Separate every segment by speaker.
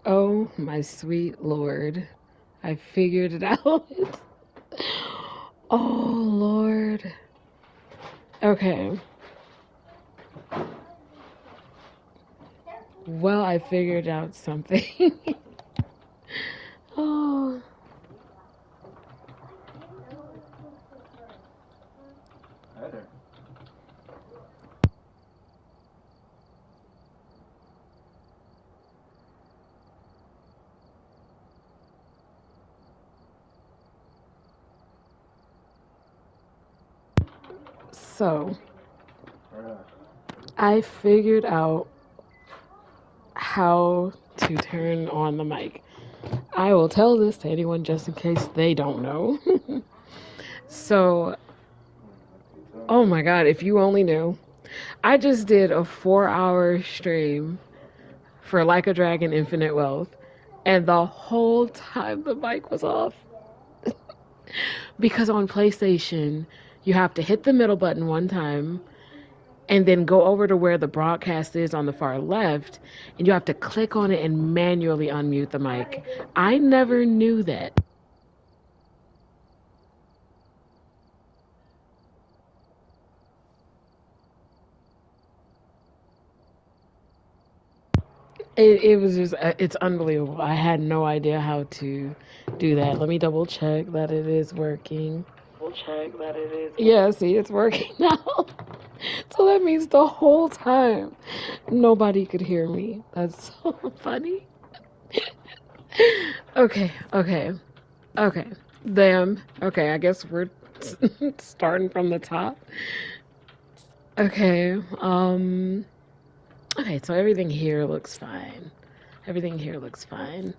Speaker 1: Oh, my sweet Lord. I figured it out. Oh, Lord. Okay. Well, I figured out something. Oh, so I figured out how to turn on the mic. I will tell this to anyone just in case they don't know. So, oh my God, if you only knew. I just did a 4 hour stream for Like a Dragon Infinite Wealth, and the whole time the mic was off. Because on PlayStation, you have to hit the middle button one time and then go over to where the broadcast is on the far left, and you have to click on it and manually unmute the mic. I never knew that. It was just, it's unbelievable. I had no idea how to do that. Let me double check that it is working. Yeah, see, it's working now. So that means the whole time nobody could hear me. That's so funny. Okay, okay, okay. Damn. Okay, I guess we're starting from the top. Okay, okay, so everything here looks fine. Everything here looks fine.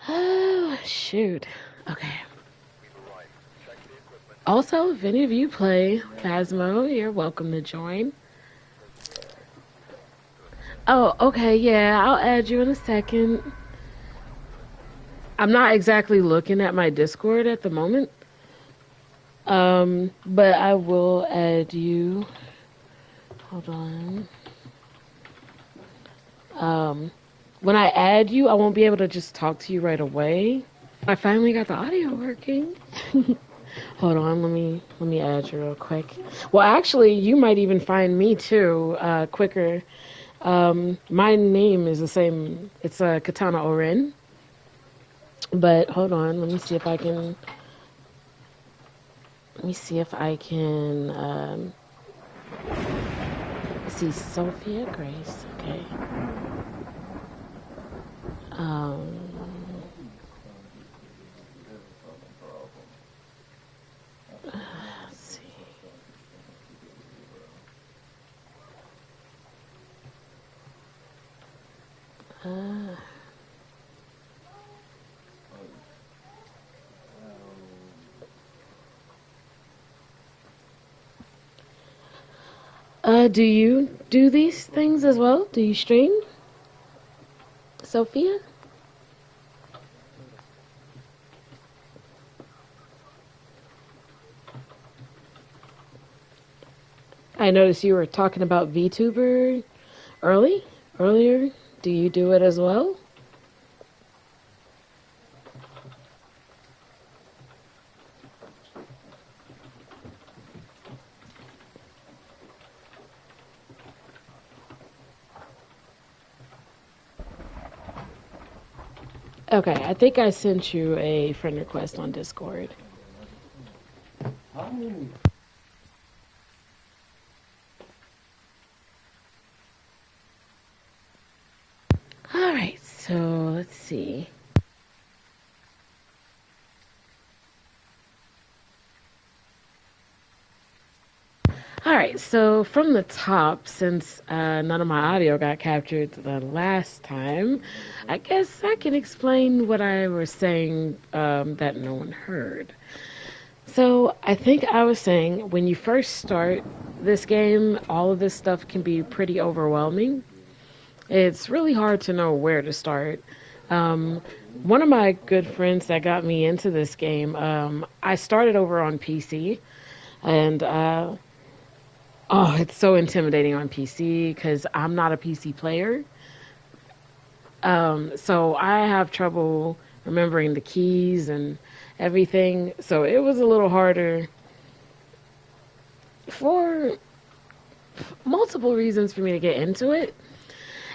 Speaker 1: Oh, shoot. Okay. Also, if any of you play Phasmo, you're welcome to join. Oh, okay, yeah, I'll add you in a second. I'm not exactly looking at my Discord at the moment. But I will add you. Hold on. Um, when I add you, I won't be able to just talk to you right away. I finally got the audio working. Hold on, let me add you real quick. Well, actually, you might even find me too quicker. My name is the same. It's Katana Oren. But hold on, let me see if I can. Let me see if I can. Let's see, Sophia Grace. Okay. Um, let's see. Uh, do you do these things as well? Do you stream, Sophia? I noticed you were talking about VTuber earlier. Do you do it as well? Okay, I think I sent you a friend request on Discord. All right, so let's see. All right, so from the top, since none of my audio got captured the last time, I guess I can explain what I was saying that no one heard. So I think I was saying when you first start this game, all of this stuff can be pretty overwhelming. It's really hard to know where to start. Um, One of my good friends that got me into this game, I started over on PC, and oh, it's so intimidating on PC because I'm not a PC player. So I have trouble remembering the keys and everything. So it was a little harder for multiple reasons for me to get into it.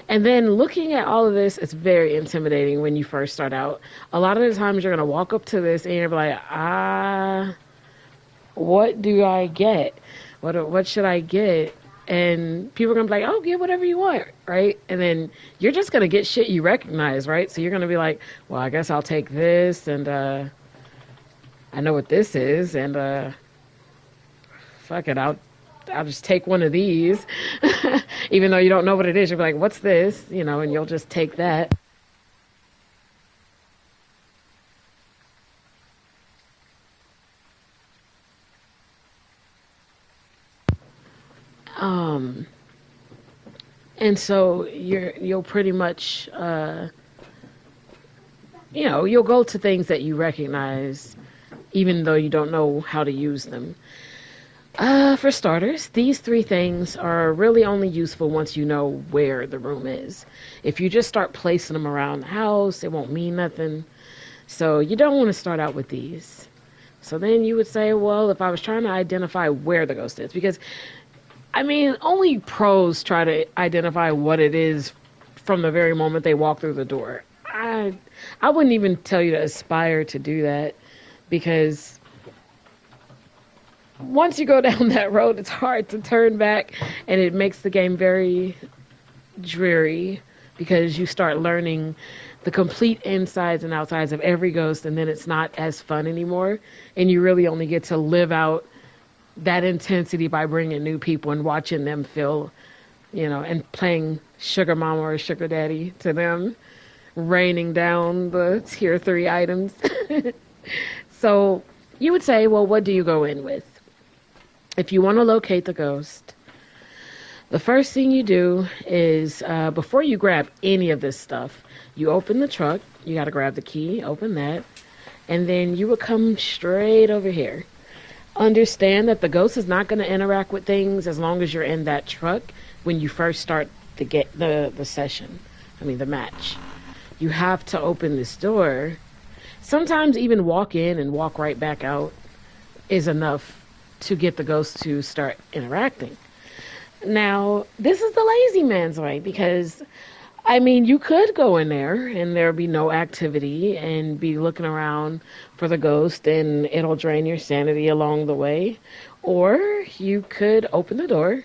Speaker 1: And then looking at all of this, it's very intimidating when you first start out. A lot of the times you're going to walk up to this and you're like, what do I get? What should I get? And people are going to be like, oh, get whatever you want, right? And then you're just going to get shit you recognize, right? So you're going to be like, well, I guess I'll take this, and I know what this is, and fuck it, I'll just take one of these. Even though you don't know what it is, you'll be like, what's this? You know, and you'll just take that. Um, and so you'll pretty much, you'll go to things that you recognize, even though you don't know how to use them. For starters, these three things are really only useful once you know where the room is. If you just start placing them around the house, it won't mean nothing. So you don't want to start out with these. So then you would say, well, if I was trying to identify where the ghost is, because I mean, only pros try to identify what it is from the very moment they walk through the door. I wouldn't even tell you to aspire to do that, because once you go down that road, it's hard to turn back, and it makes the game very dreary, because you start learning the complete insides and outsides of every ghost, and then it's not as fun anymore, and you really only get to live out that intensity by bringing new people and watching them feel, and playing sugar mama or sugar daddy to them, raining down the tier 3 items. So you would say, well, what do you go in with? If you want to locate the ghost, the first thing you do is, before you grab any of this stuff, you open the truck. You got to grab the key, open that, and then you would come straight over here. Understand that the ghost is not going to interact with things as long as you're in that truck when you first start the session. The match. You have to open this door. Sometimes even walk in and walk right back out is enough to get the ghost to start interacting. Now, this is the lazy man's way, because you could go in there and there'll be no activity and be looking around for the ghost, and it'll drain your sanity along the way. Or you could open the door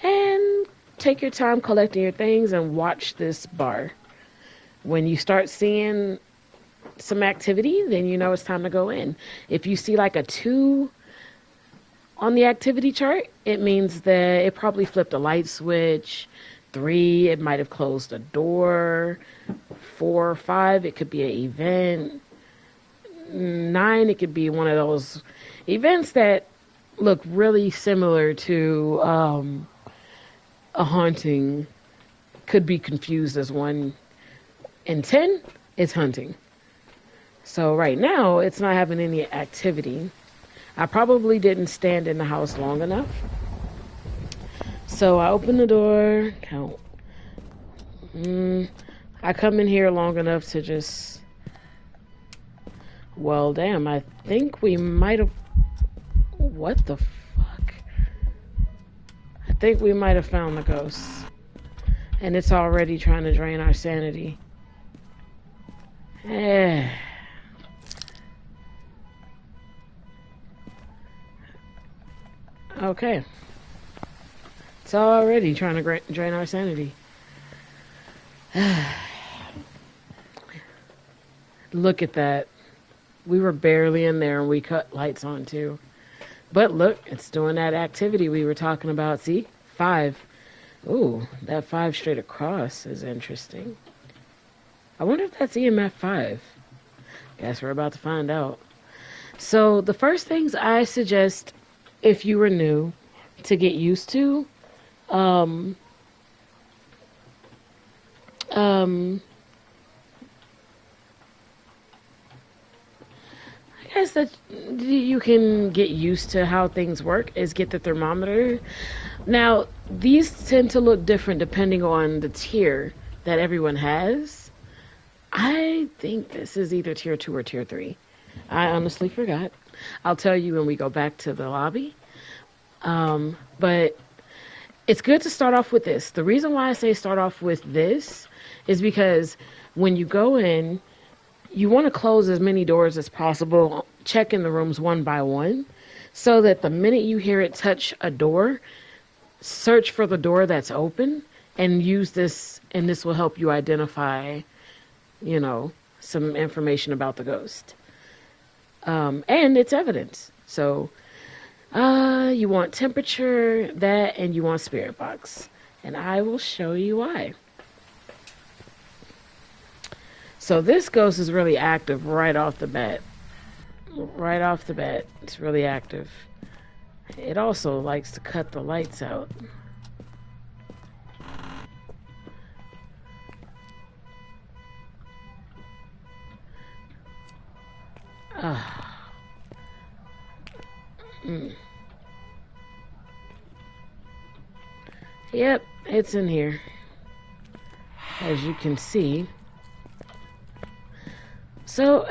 Speaker 1: and take your time collecting your things and watch this bar. When you start seeing some activity, then you know it's time to go in. If you see like a 2 on the activity chart, it means that it probably flipped a light switch. 3, it might have closed a door. 4 or 5, it could be an event. 9, it could be one of those events that look really similar to a haunting, could be confused as one. And 10 is hunting. So right now, it's not having any activity. I probably didn't stand in the house long enough. So I open the door, count. I come in here long enough to just... Well, damn, I think we might have... What the fuck? I think we might have found the ghost. And it's already trying to drain our sanity. Okay. It's already trying to drain our sanity. Look at that. We were barely in there and we cut lights on too. But look, it's doing that activity we were talking about. See? 5. Ooh, that 5 straight across is interesting. I wonder if that's EMF 5. Guess we're about to find out. So the first things I suggest, if you were new, to get used to, I guess that you can get used to how things work, is get the thermometer. Now, these tend to look different depending on the tier that everyone has. I think this is either tier 2 or tier 3. I honestly forgot. I'll tell you when we go back to the lobby. But it's good to start off with this. The reason why I say start off with this is because when you go in, you want to close as many doors as possible, check in the rooms one by one, so that the minute you hear it touch a door, search for the door that's open and use this, and this will help you identify, you know, some information about the ghost. And it's evidence. So you want temperature, that, and you want spirit box. And I will show you why. So this ghost is really active right off the bat. Right off the bat, it's really active. It also likes to cut the lights out. Yep, it's in here. As you can see. So,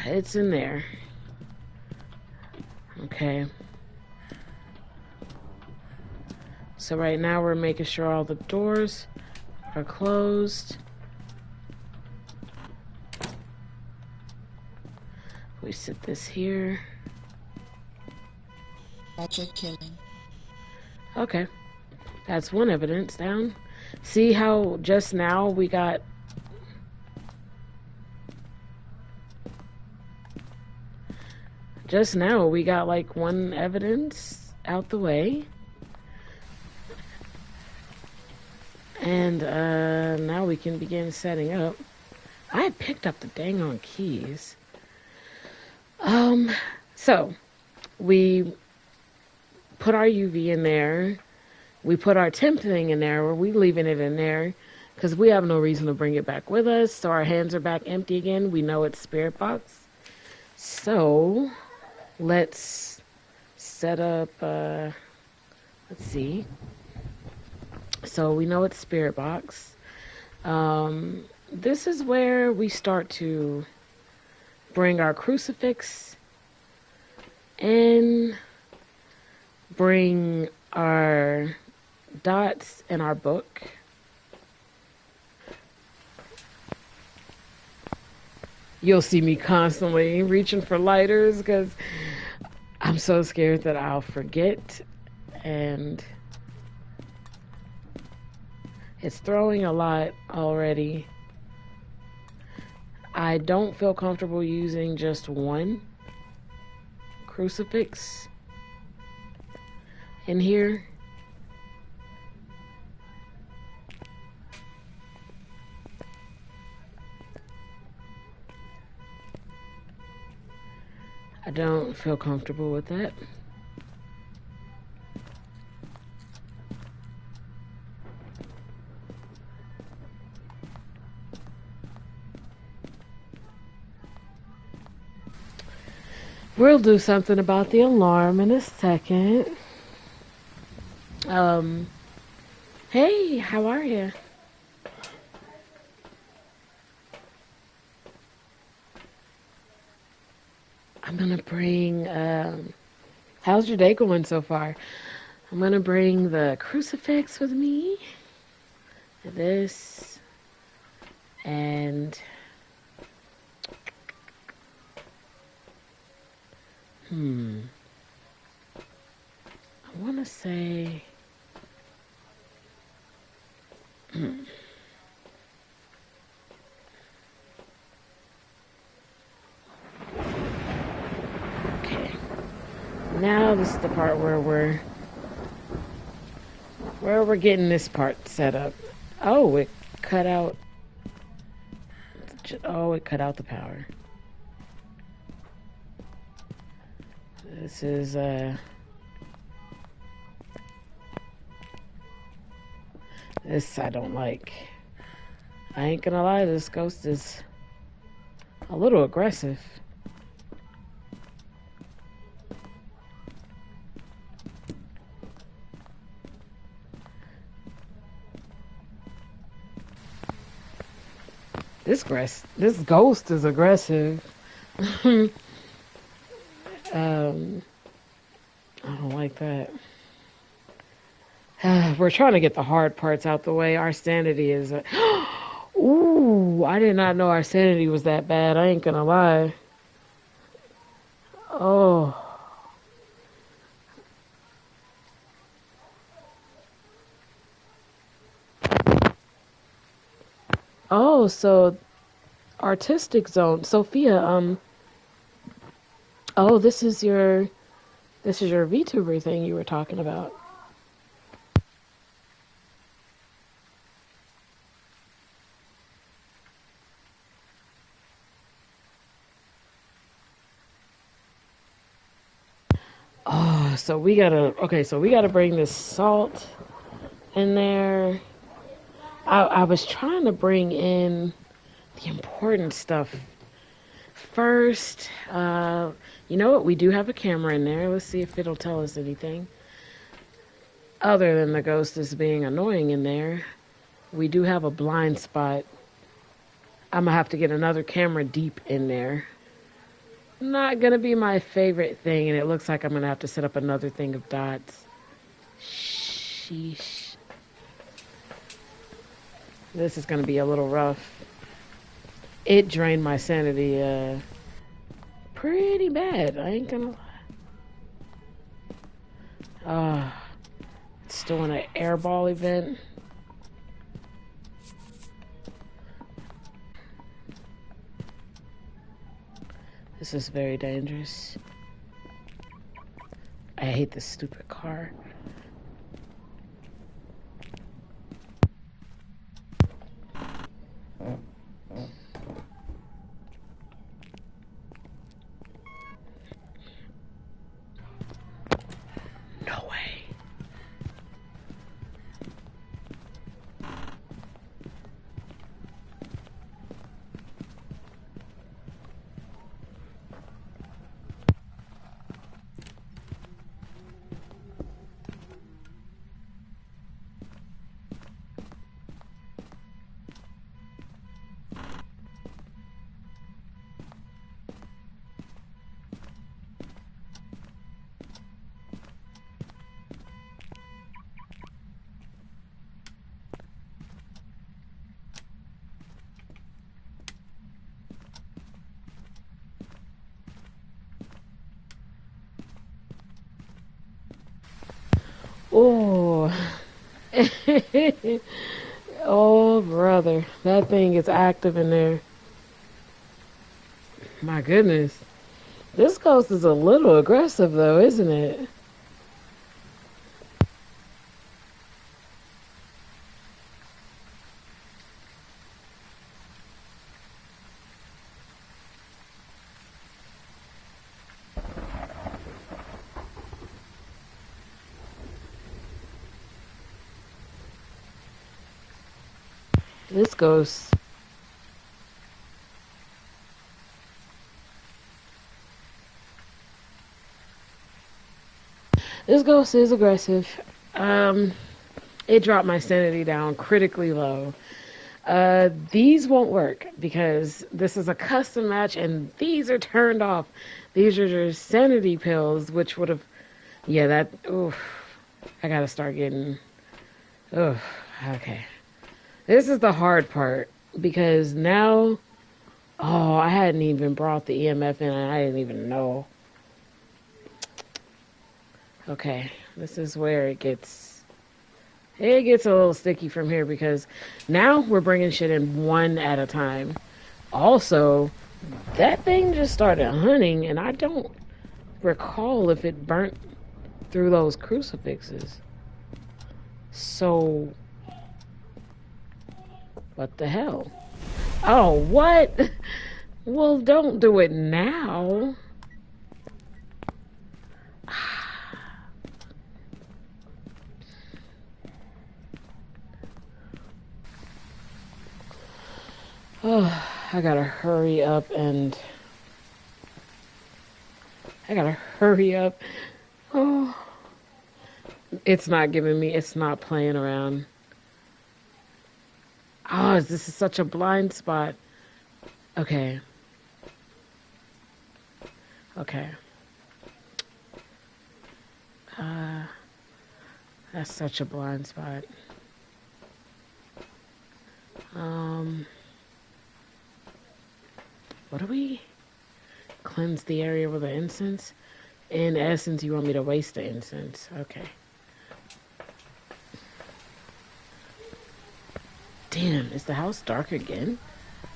Speaker 1: it's in there. Okay. So right now we're making sure all the doors are closed. We sit this here.
Speaker 2: Magic killing.
Speaker 1: Okay. That's one evidence down. See how just now we got... Just now we got like one evidence out the way. And now we can begin setting up. I picked up the dang on keys. So we put our UV in there. We put our temp thing in there, or we leaving it in there because we have no reason to bring it back with us. So our hands are back empty again. We know it's spirit box. So let's set up, let's see. So we know it's spirit box. This is where we start to bring our crucifix and bring our dots and our book. You'll see me constantly reaching for lighters because I'm so scared that I'll forget, and it's throwing a lot already. I don't feel comfortable using just one crucifix in here. I don't feel comfortable with that. We'll do something about the alarm in a second. Hey, how are you? I'm gonna bring, how's your day going so far? I'm gonna bring the crucifix with me, this, and I wanna say, okay. Now this is the part where we're getting this part set up. Oh, it cut out. Oh, it cut out the power. This is this I don't like. I ain't gonna lie, this ghost is a little aggressive. This ghost is aggressive. um, I don't like that. We're trying to get the hard parts out the way. Our sanity is. Ooh, I did not know our sanity was that bad. I ain't gonna lie. Oh, oh, so artistic zone, Sophia. Oh, this is your VTuber thing you were talking about. Oh, so we gotta bring this salt in there. I was trying to bring in the important stuff first. You know what? We do have a camera in there. Let's see if it'll tell us anything. Other than the ghost is being annoying in there, we do have a blind spot. I'm gonna have to get another camera deep in there. Not gonna be my favorite thing, and it looks like I'm gonna have to set up another thing of dots. Sheesh. This is gonna be a little rough. It drained my sanity pretty bad. I ain't gonna lie. It's doing an airball event. This is very dangerous. I hate this stupid car. No way. Oh. Oh, brother. That thing is active in there. My goodness. This ghost is a little aggressive, though, isn't it? This ghost. This ghost is aggressive. Um, it dropped my sanity down critically low. These won't work because this is a custom match and these are turned off. These are your sanity pills, which would have, yeah, that, oof. I gotta start getting, oof, okay. This is the hard part because now, oh, I hadn't even brought the EMF in and I didn't even know. Okay, this is where it gets a little sticky from here because now we're bringing shit in one at a time. Also, that thing just started hunting, and I don't recall if it burnt through those crucifixes. So, what the hell? Oh, what? Well, don't do it now. Oh, I gotta hurry up and I gotta hurry up. Oh, it's not playing around. Oh, this is such a blind spot. Okay. Okay. Uh, that's such a blind spot. Um, what do we cleanse the area with the incense? In essence, you want me to waste the incense. Okay. Damn, is the house dark again?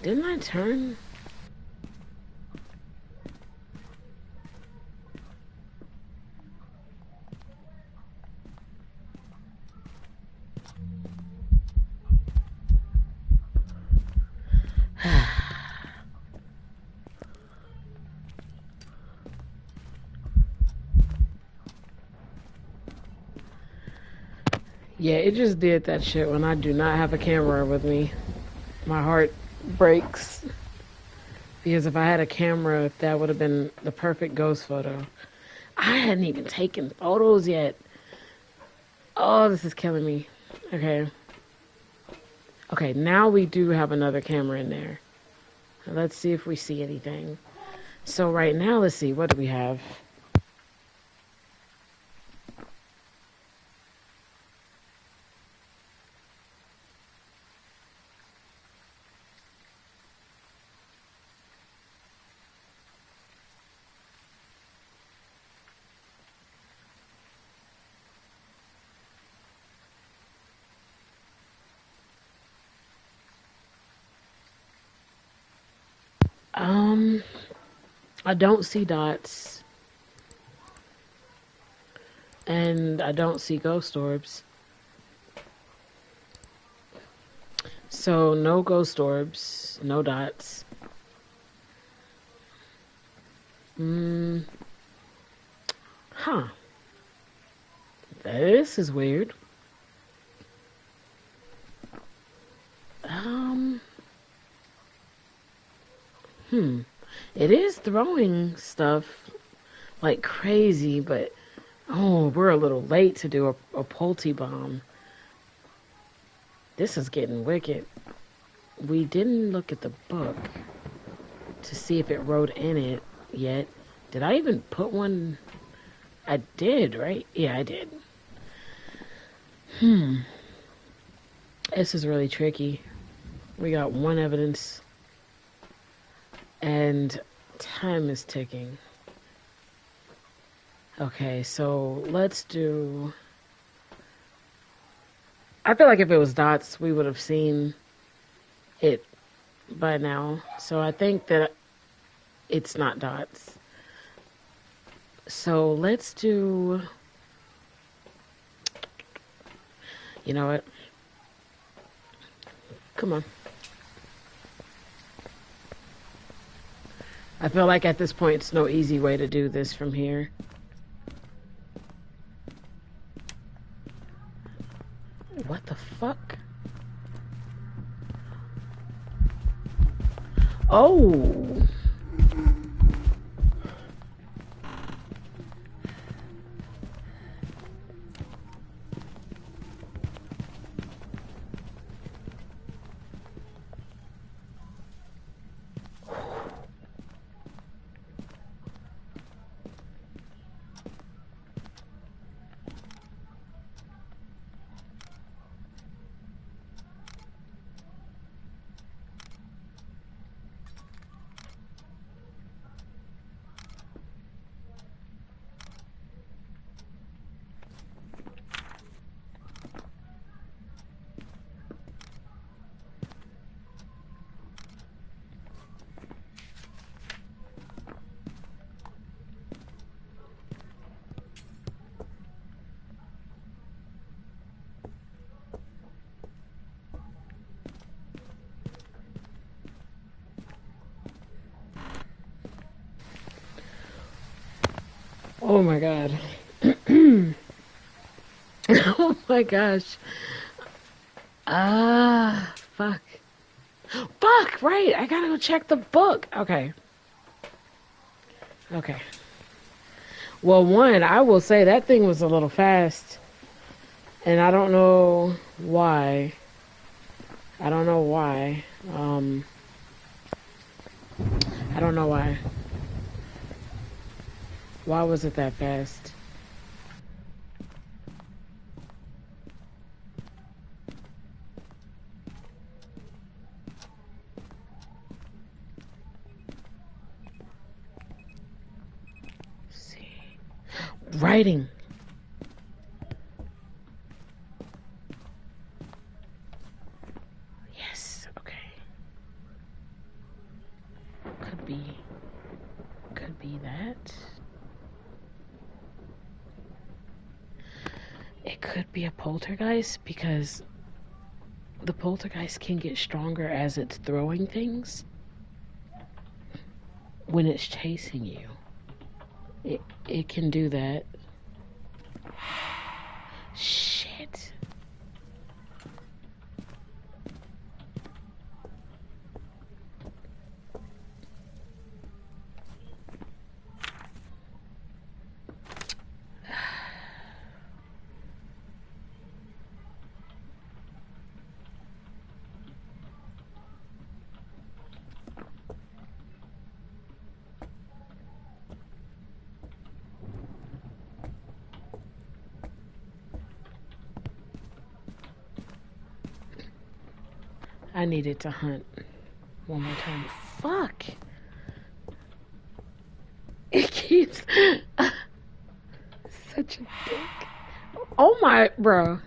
Speaker 1: Didn't I turn? Yeah, it just did that shit when I do not have a camera with me. My heart breaks. Because if I had a camera, that would have been the perfect ghost photo. I hadn't even taken photos yet. Oh, this is killing me. Okay. Okay, now we do have another camera in there. Let's see if we see anything. So right now, let's see. What do we have? Um, I don't see dots. And I don't see ghost orbs. So no ghost orbs, no dots. Hmm. Huh. This is weird. Um. Hmm. It is throwing stuff like crazy, but oh, we're a little late to do a Pulte bomb. This is getting wicked. We didn't look at the book to see if it wrote in it yet. Did I even put one? I did, right? Yeah, I did. This is really tricky. We got one evidence, and time is ticking. Okay, so let's do... I feel like if it was dots, we would have seen it by now. So I think that it's not dots. So let's do... You know what? Come on. I feel like at this point, it's no easy way to do this from here. What the fuck? Oh! Oh my god. Oh my gosh. Fuck. Fuck, right. I gotta go check the book. Okay. Okay. Well, one, I will say that thing was a little fast. And I don't know why. I don't know why. I don't know why. Why was it that fast? Let's see. Writing. Yes. Okay. Could be. Could be that. It could be a poltergeist because the poltergeist can get stronger as it's throwing things when it's chasing you. It can do that. Shit. I needed to hunt one more time. Fuck. It keeps such a dick. Oh my, bro.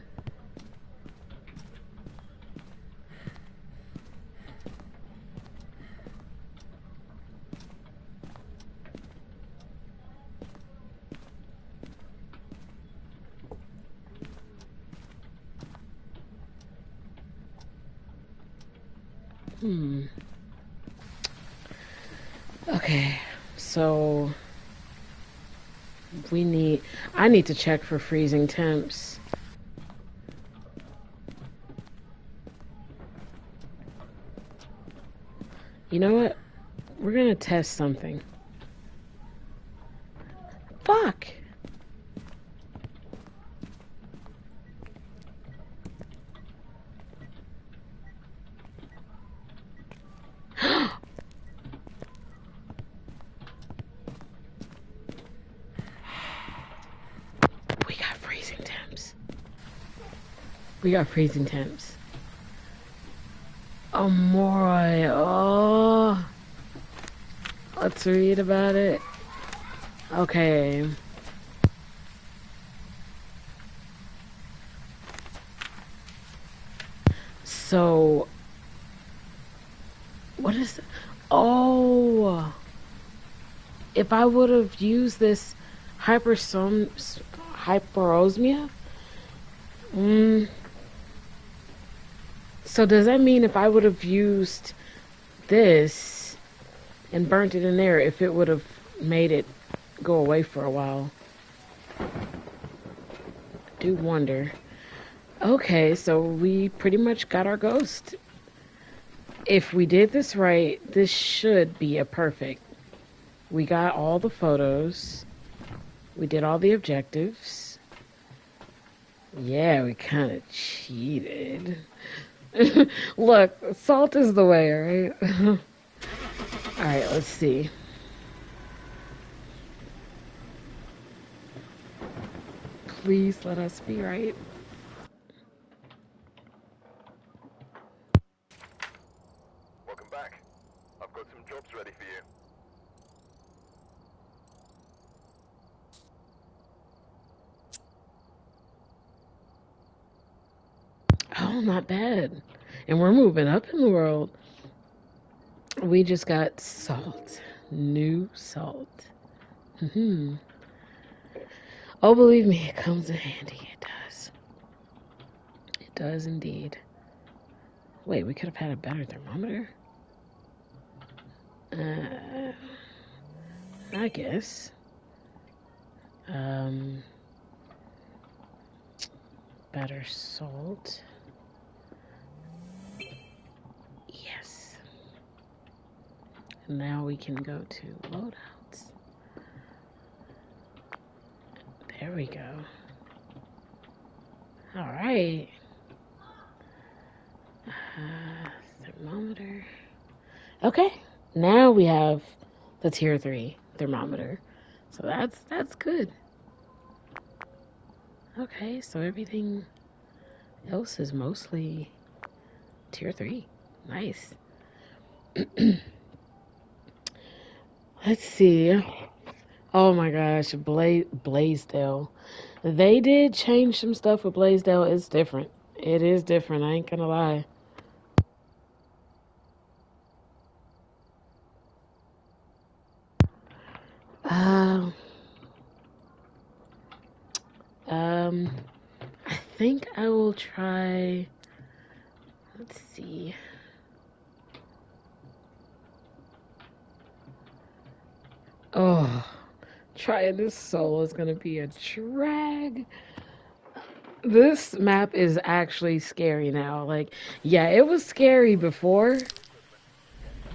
Speaker 1: Okay, so I need to check for freezing temps. You know what? We're gonna test something. Fuck! We got freezing temps. We got freezing temps. Amore. Oh. Let's read about it. Okay. So, what is it? Oh. If I would have used this hyperosmia? So does that mean if I would have used this and burnt it in there, if it would have made it go away for a while? I do wonder. Okay, so we pretty much got our ghost. If we did this right, this should be a perfect. We got all the photos. We did all the objectives. Yeah, we kind of cheated. Look, salt is the way, right? Alright, let's see. Please let us be right.
Speaker 2: Welcome back. I've got some jobs ready for you.
Speaker 1: Oh, not bad. And we're moving up in the world. We just got salt. New salt. Oh, believe me, it comes in handy. It does. It does indeed. Wait, we could have had a better thermometer? I guess. Better salt. Yes. Now we can go to loadouts. There we go. All right. Thermometer. Okay. Now we have the tier 3 thermometer. So that's good. Okay, so everything else is mostly tier 3. Nice. Let's see. Oh my gosh, Blaisdell. They did change some stuff with Blaisdell. It's different. It is different. I ain't gonna lie. Um, um, I think I will try. Let's see. Oh, trying this solo is gonna be a drag. This map is actually scary now. Like, yeah, it was scary before,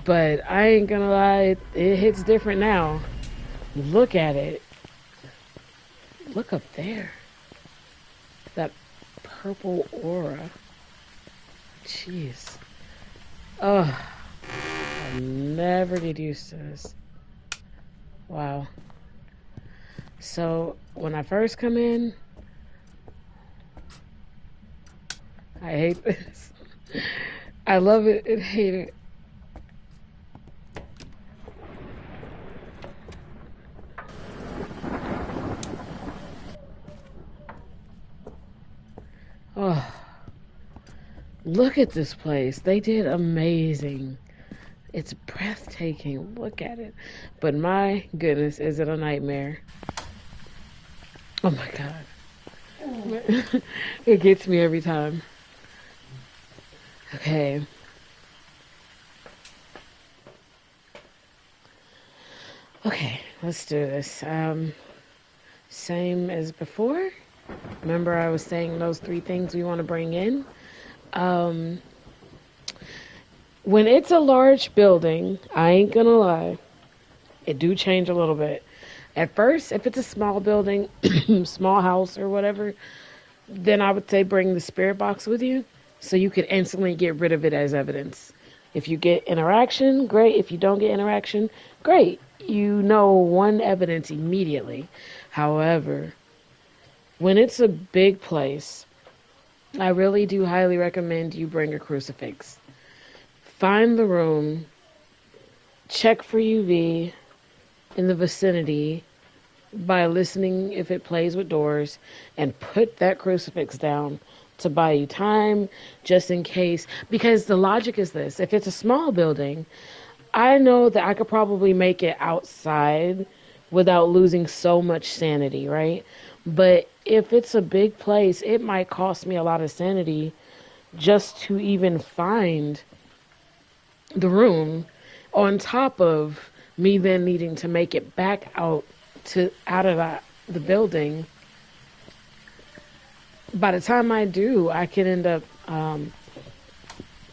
Speaker 1: but I ain't gonna lie, it hits different now. Look at it. Look up there. That purple aura. Jeez. Ugh. I never get used to this. Wow. So, when I first come in, I hate this. I love it and hate it. Oh, look at this place. They did amazing. It's breathtaking. Look at it. But my goodness, is it a nightmare? Oh my God. It gets me every time. Okay. Okay, let's do this. Same as before. Remember I was saying those 3 things we want to bring in? Um, when it's a large building, I ain't gonna lie, it do change a little bit. At first, if it's a small building, small house or whatever, then I would say bring the spirit box with you so you could instantly get rid of it as evidence. If you get interaction, great. If you don't get interaction, great. You know one evidence immediately. However, when it's a big place, I really do highly recommend you bring a crucifix. Find the room, check for UV in the vicinity by listening if it plays with doors, and put that crucifix down to buy you time just in case. Because the logic is this: if it's a small building, I know that I could probably make it outside without losing so much sanity, right? But if it's a big place, it might cost me a lot of sanity just to even find the room, on top of me then needing to make it back out of the building. By the time I do, I could end up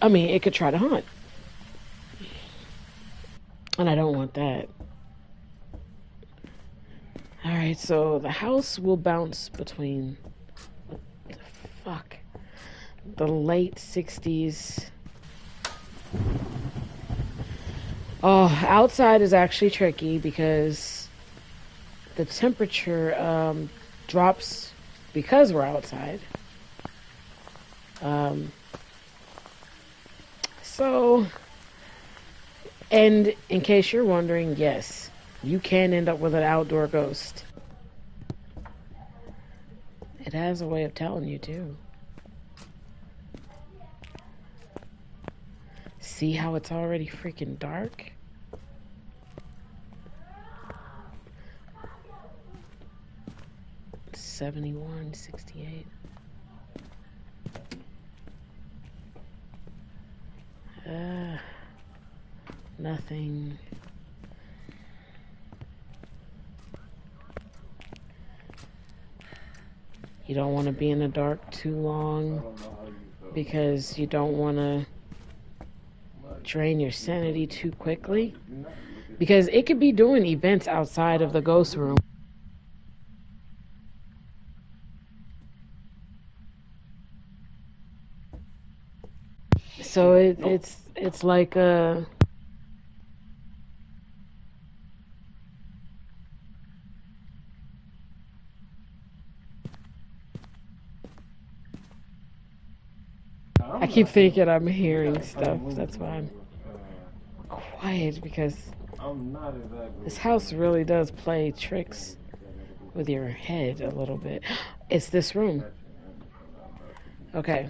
Speaker 1: it could try to hunt, and I don't want that. All right, so the house will bounce between the fuck the late 60s. Oh, outside is actually tricky because the temperature drops because we're outside. Um, so, and in case you're wondering, yes, you can end up with an outdoor ghost. It has a way of telling you, too. See how it's already freaking dark? It's 71, 68. Nothing. You don't want to be in the dark too long because you don't want to drain your sanity too quickly, because it could be doing events outside of the ghost room. So it's like I keep thinking I'm hearing stuff. That's why I'm quiet, because this house really does play tricks with your head a little bit. It's this room. Okay.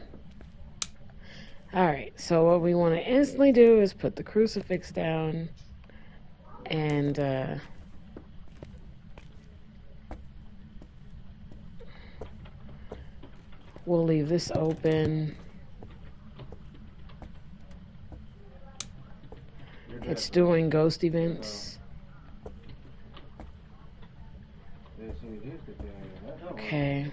Speaker 1: All right. So what we want to instantly do is put the crucifix down, and we'll leave this open. It's doing ghost events. Okay.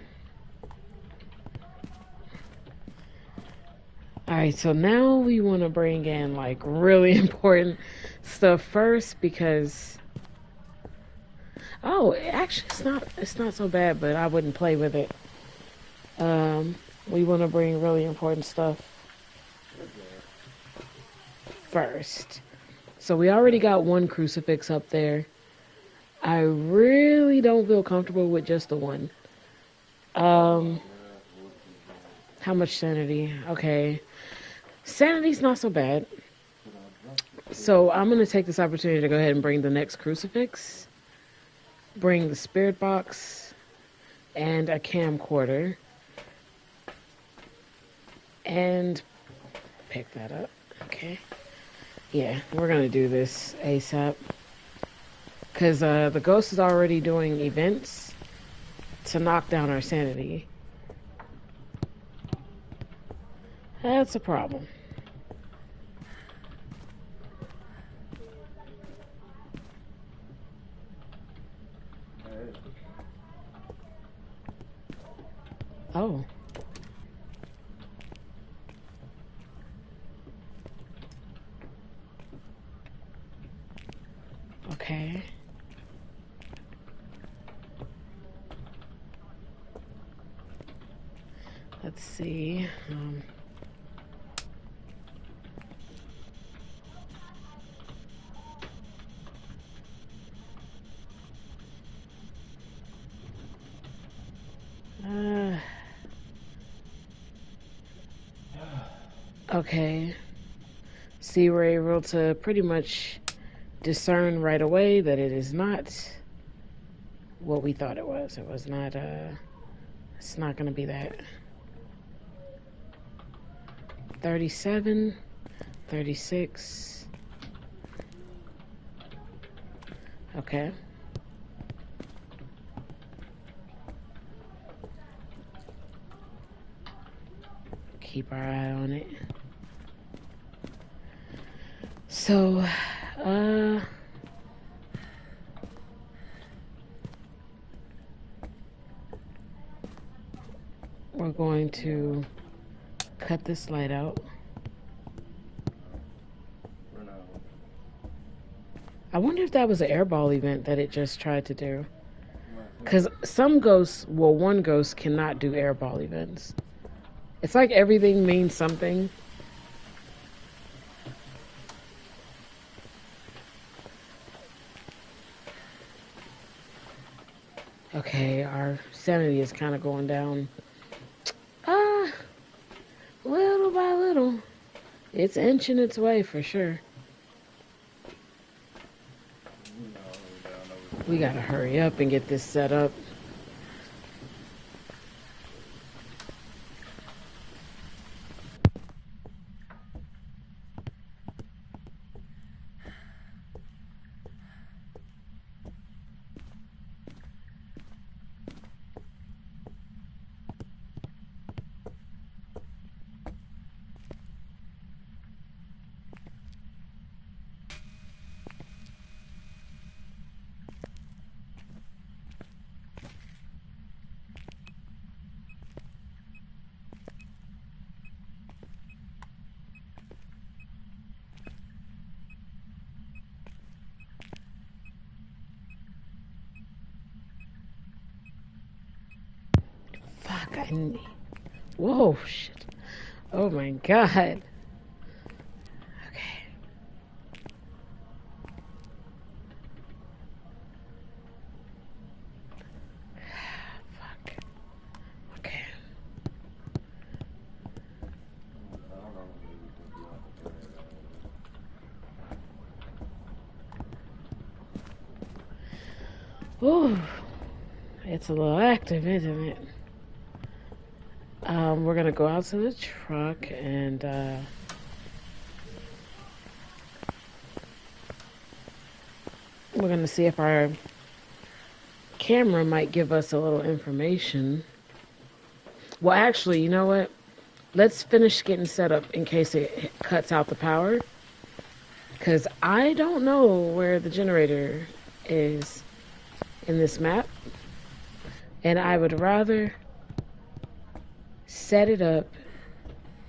Speaker 1: Alright, so now we want to bring in like really important stuff first, because actually it's not so bad, but I wouldn't play with it. We want to bring really important stuff first. So we already got one crucifix up there. I really don't feel comfortable with just the one. How much sanity? Okay. Sanity's not so bad. So I'm going to take this opportunity to go ahead and bring the next crucifix, bring the spirit box, and a camcorder, and pick that up. Okay. Yeah, we're going to do this ASAP, because the ghost is already doing events to knock down our sanity. That's a problem. Oh. Okay. Let's see. Okay. See, we're able to pretty much discern right away that it is not what we thought it was. It was not, it's not going to be that. 37, 36. Okay. Keep our eye on it. So, we're going to cut this light out. I wonder if that was an airball event that it just tried to do. Because some ghosts, well, one ghost cannot do airball events. It's like everything means something. Okay, our sanity is kind of going down. Little by little. It's inching its way for sure. We gotta hurry up and get this set up. Fuck, I need... Whoa, shit. Oh my god. Okay. Fuck. Okay. Ooh, it's a little active, isn't it? We're gonna go out to the truck and we're gonna see if our camera might give us a little information. Well, actually, you know what? Let's finish getting set up in case it cuts out the power. Because I don't know where the generator is in this map. And I would rather set it up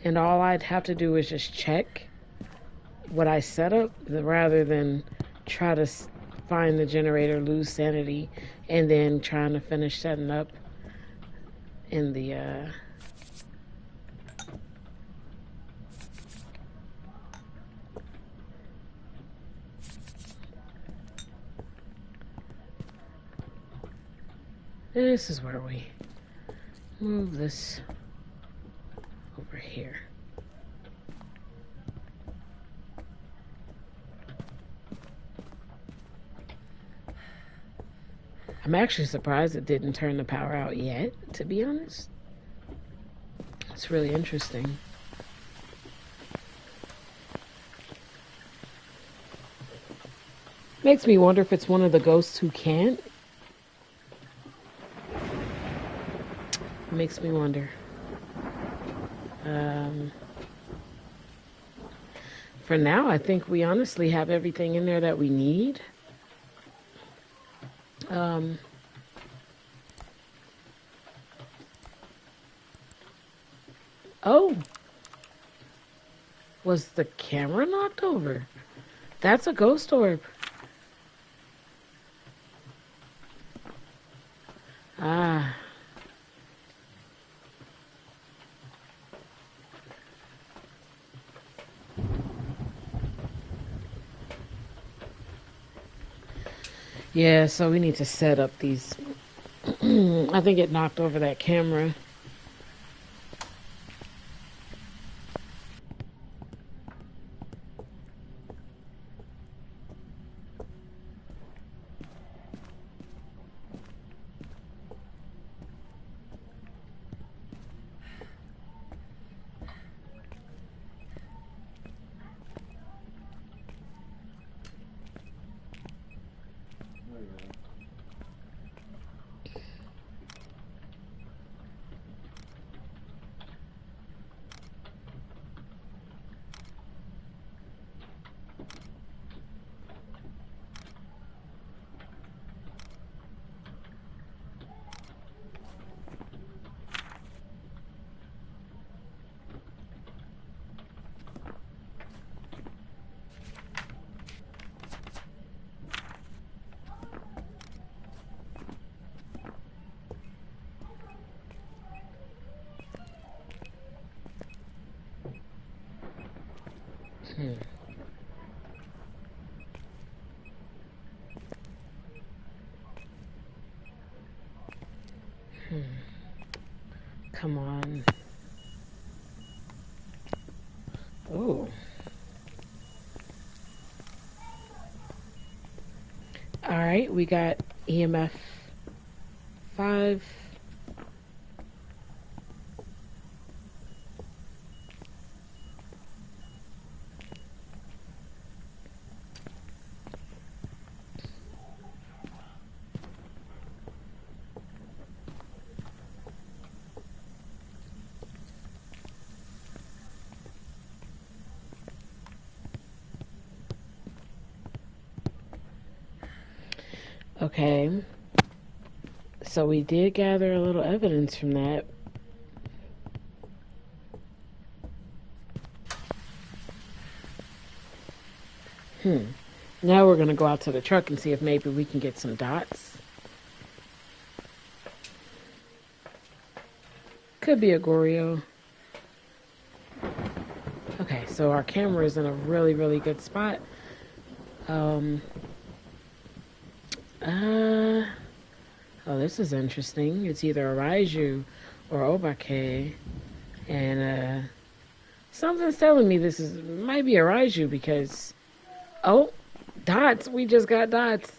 Speaker 1: and all I'd have to do is just check what I set up rather than try to find the generator, lose sanity, and then trying to finish setting up in the this is where we move this over here. I'm actually surprised it didn't turn the power out yet, to be honest. It's really interesting. Makes me wonder if it's one of the ghosts who can't. Makes me wonder. For now, I think we honestly have everything in there that we need. Oh, was the camera knocked over? That's a ghost orb. Ah. Yeah, so we need to set up these. I think it knocked over that camera. Come on. Oh. All right, we got EMF 5. Okay. So we did gather a little evidence from that. Now we're going to go out to the truck and see if maybe we can get some dots. Could be a Goryo. Okay, so our camera is in a really, really good spot. Oh, this is interesting. It's either a Raiju or Obake. And, something's telling me this might be a Raiju because, oh, dots. We just got dots.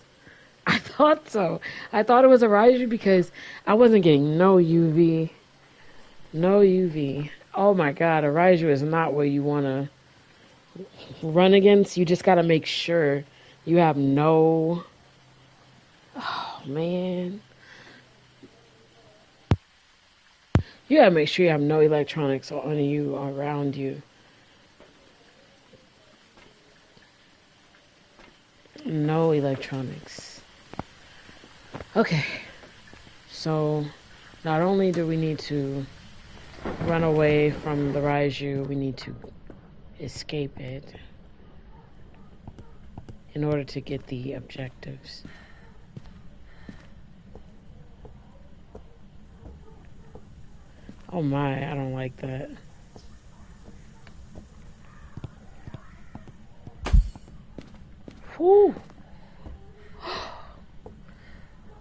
Speaker 1: I thought so. I thought it was a Raiju because I wasn't getting no UV. No UV. Oh my god, a Raiju is not what you want to run against. You just got to make sure you have no. Oh man. You got to make sure you have no electronics on you or around you. No electronics. Okay. So, not only do we need to run away from the Raiju, we need to escape it in order to get the objectives. Oh my, I don't like that. Whew.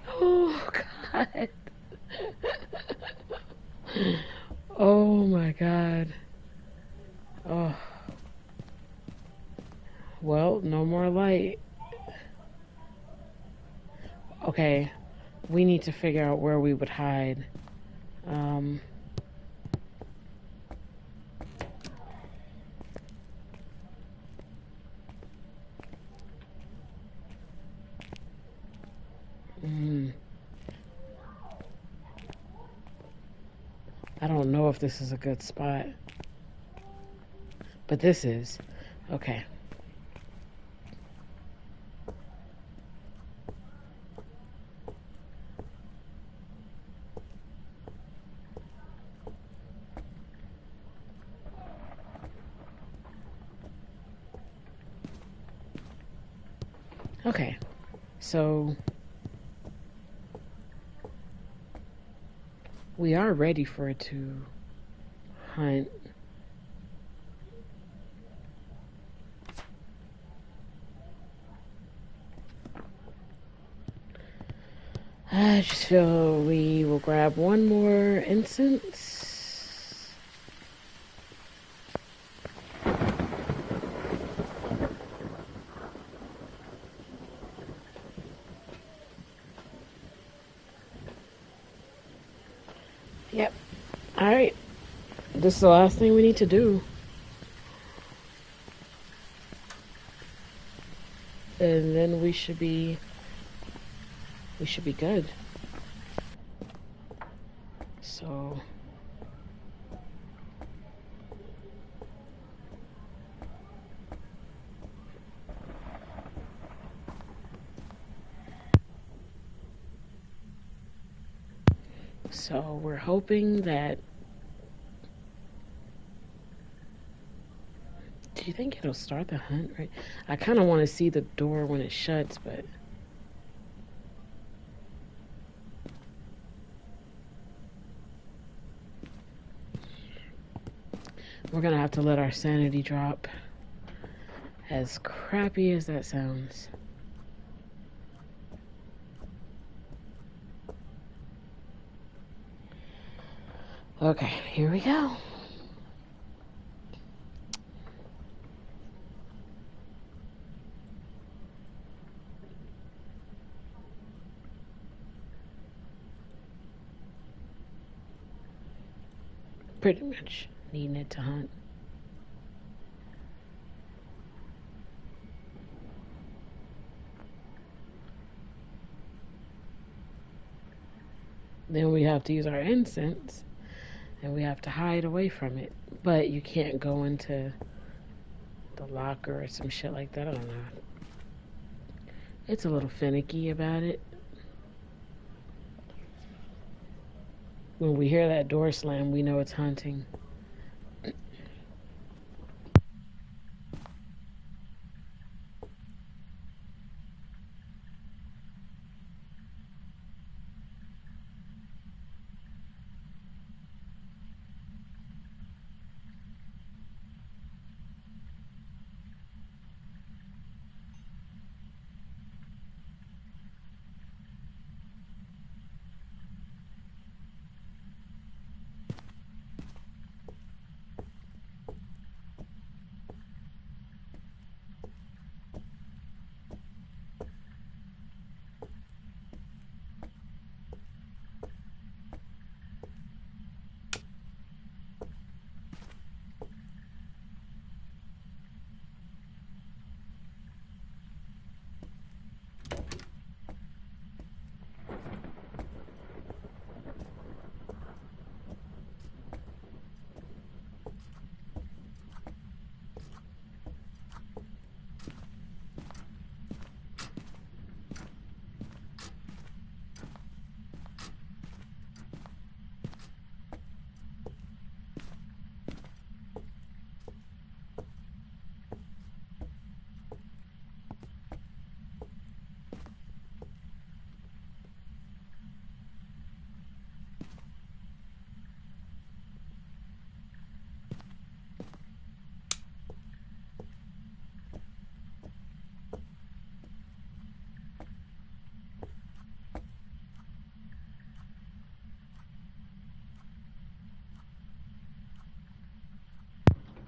Speaker 1: Oh god. Oh my god. Oh. Well, no more light. Okay. We need to figure out where we would hide. Um mm, I don't know if this is a good spot. But this is. Okay. Okay. So we are ready for it to hunt. I just feel we will grab one more incense. Yep. Alright. This is the last thing we need to do. And then we should be good. So we're hoping that. Do you think it'll start the hunt? Right. I kind of want to see the door when it shuts, but we're gonna have to let our sanity drop. As crappy as that sounds. Okay, here we go. Pretty much needing it to hunt. Then we have to use our incense and we have to hide away from it. But you can't go into the locker or some shit like that. I don't know. It's a little finicky about it. When we hear that door slam, we know it's hunting.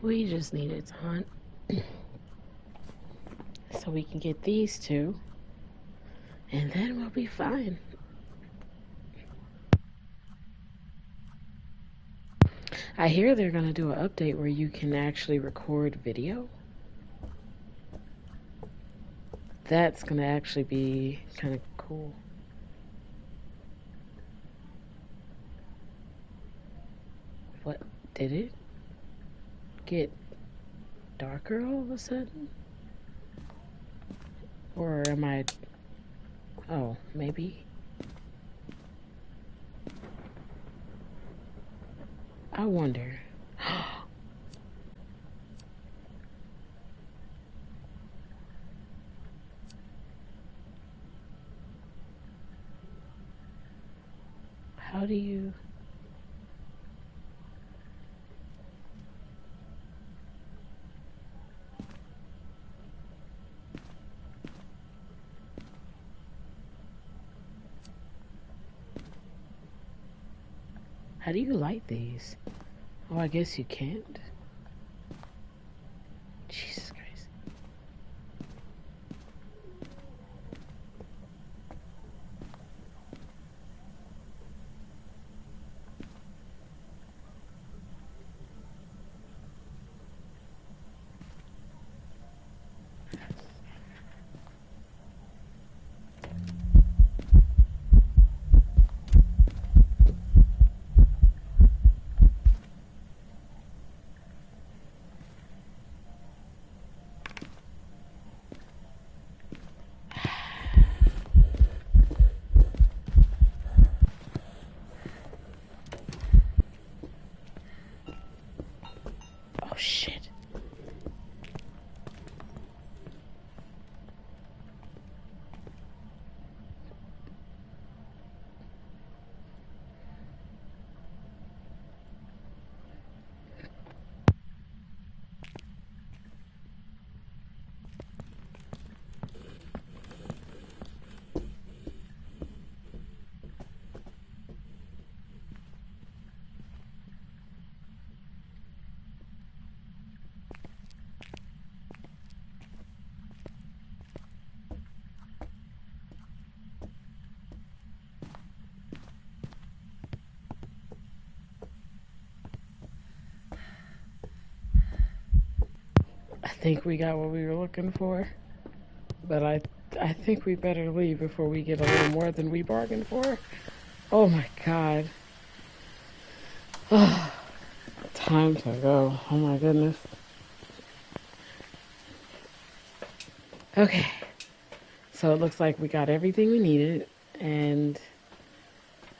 Speaker 1: We just need it to hunt. So we can get these two. And then we'll be fine. I hear they're going to do an update where you can actually record video. That's going to actually be kind of cool. What? Did it get darker all of a sudden? Or am I... Oh, maybe. I wonder. How do you... How do you light these? Oh, I guess you can't. Jesus Christ. Oh, shit. I think we got what we were looking for. But I think we better leave before we get a little more than we bargained for. Oh my god. Time to go. Oh my goodness. Okay. So it looks like we got everything we needed, and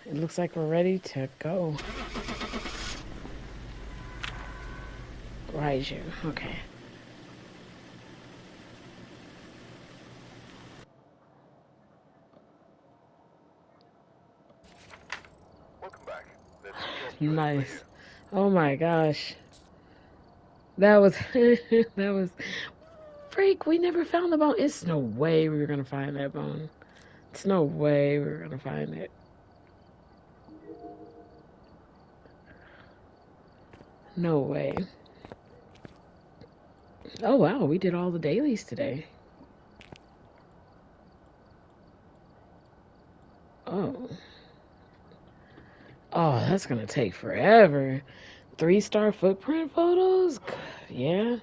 Speaker 1: it looks like we're ready to go. Raiju. Okay.
Speaker 2: Welcome back. There's some jobs ready for you.
Speaker 1: Nice. Oh my gosh. That was that was freak, we never found the bone. It's no way we were gonna find that bone. It's no way we were gonna find it. No way. Oh wow, we did all the dailies today. Oh. Oh, that's gonna take forever. 3-star footprint photos? Yeah.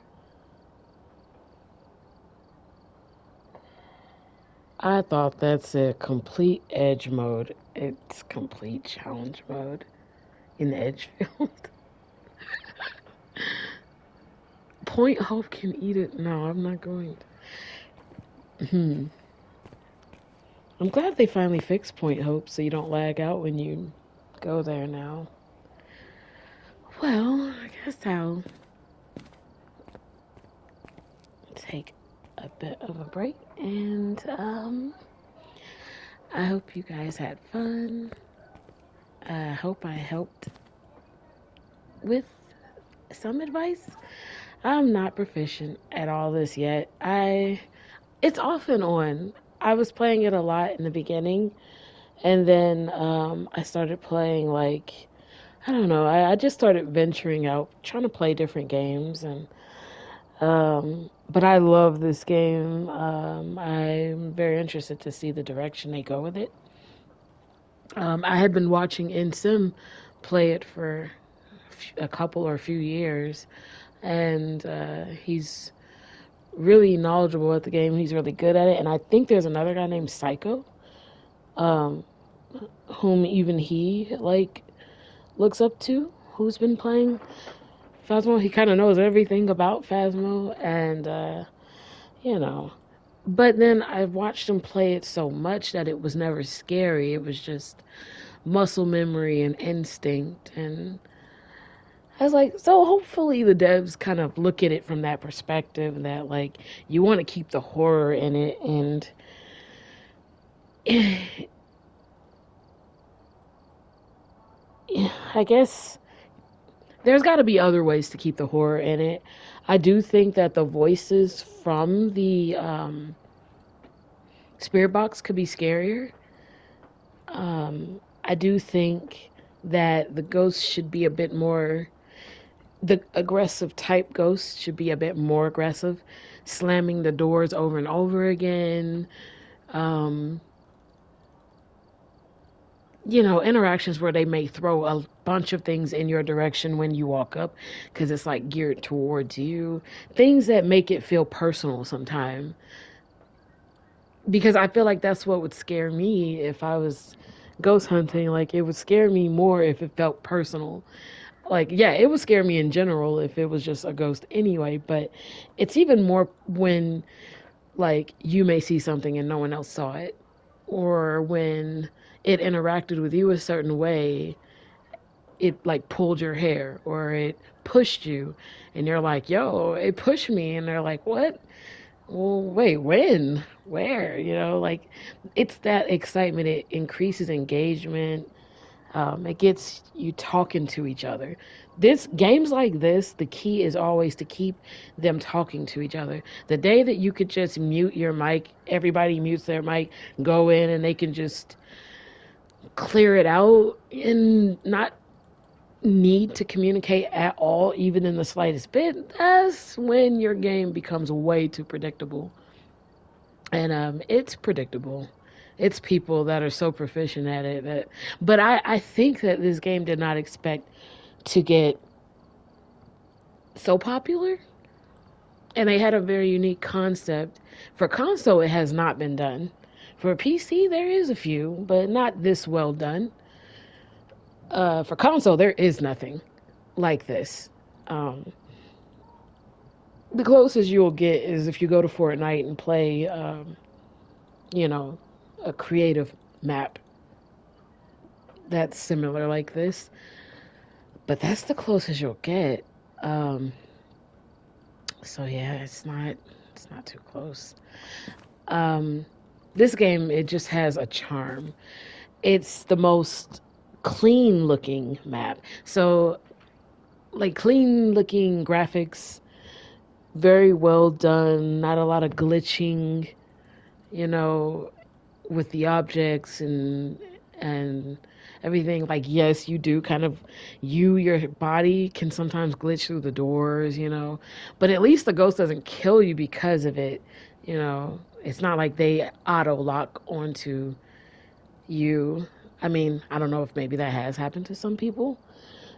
Speaker 1: I thought that said complete edge mode. It's complete challenge mode in the edge field. Point Hope can eat it. No, I'm not going to. I'm glad they finally fixed Point Hope so you don't lag out when you go there now. Well, I guess I'll take a bit of a break, and I hope you guys had fun. I hope I helped with some advice. I'm not proficient at all this yet. It's off and on. I was playing it a lot in the beginning, and then I started playing like I don't know. I just started venturing out, trying to play different games, and but I love this game. I'm very interested to see the direction they go with it. I had been watching NSIM play it for a couple or a few years, and he's really knowledgeable at the game. He's really good at it, and I think there's another guy named Psycho, um, whom even he like looks up to, who's been playing Phasmo. He kind of knows everything about Phasmo, and you know. But then I watched him play it so much that it was never scary. It was just muscle memory and instinct. And I was like, so hopefully the devs kind of look at it from that perspective that, like, you want to keep the horror in it. And I guess there's got to be other ways to keep the horror in it. I do think that the voices from the spirit box could be scarier. I do think that the ghost should be a bit more, the aggressive type ghost should be a bit more aggressive, slamming the doors over and over again. Um, interactions where they may throw a bunch of things in your direction when you walk up because it's like geared towards you. Things that make it feel personal sometimes. Because I feel like that's what would scare me if I was ghost hunting. Like, it would scare me more if it felt personal. Like, yeah, it would scare me in general if it was just a ghost anyway, but it's even more when, like, you may see something and no one else saw it, or when it interacted with you a certain way, it like pulled your hair or it pushed you, and you're like, yo, it pushed me, and they're like, what? Well, wait, when? Where? Like, it's that excitement. It increases engagement. It gets you talking to each other. This games like this, the key is always to keep them talking to each other. The day that you could just mute your mic, everybody mutes their mic, go in, and they can just clear it out and not need to communicate at all, even in the slightest bit. That's when your game becomes way too predictable. And it's predictable. It's people that are so proficient at it that, but I think that this game did not expect to get so popular, and they had a very unique concept. For console, it has not been done. For PC, there is a few, but not this well done. For console, there is nothing like this. Um, the closest you'll get is if you go to Fortnite and play, you know, a creative map that's similar like this. But that's the closest you'll get. Um, so yeah, it's not too close. Um, this game, it just has a charm. It's the most clean looking map. So, like, clean looking graphics, very well done, not a lot of glitching, you know, with the objects and everything. Like, yes, you do kind of, your body can sometimes glitch through the doors, but at least the ghost doesn't kill you because of it. It's not like they auto lock onto you. I mean, I don't know if maybe that has happened to some people,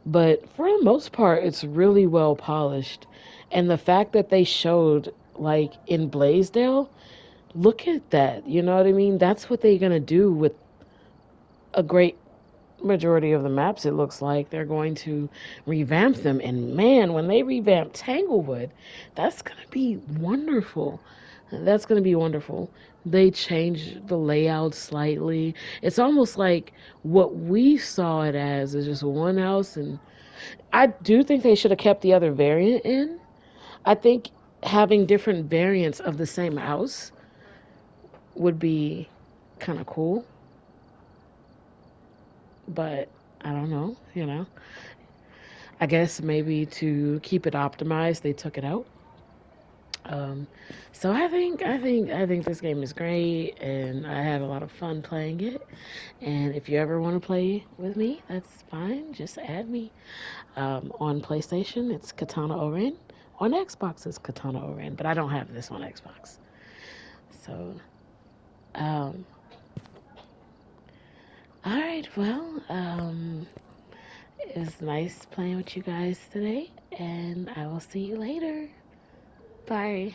Speaker 1: but for the most part, it's really well polished. And the fact that they showed, like, in Blaisdell, look at that. You know what I mean? That's what they're going to do with a great majority of the maps. It looks like they're going to revamp them. And man, when they revamp Tanglewood, that's going to be wonderful. That's going to be wonderful. They changed the layout slightly. It's almost like what we saw it as is just one house. And I do think they should have kept the other variant in. I think having different variants of the same house would be kind of cool. But I don't know. I guess maybe to keep it optimized, they took it out. Um, so I think this game is great, and I had a lot of fun playing it. And if you ever want to play with me, that's fine. Just add me. On PlayStation, it's Katana Oren. On Xbox, it's Katana Oren, but I don't have this on Xbox. So, um, all right. Well, it was nice playing with you guys today, and I will see you later. Bye.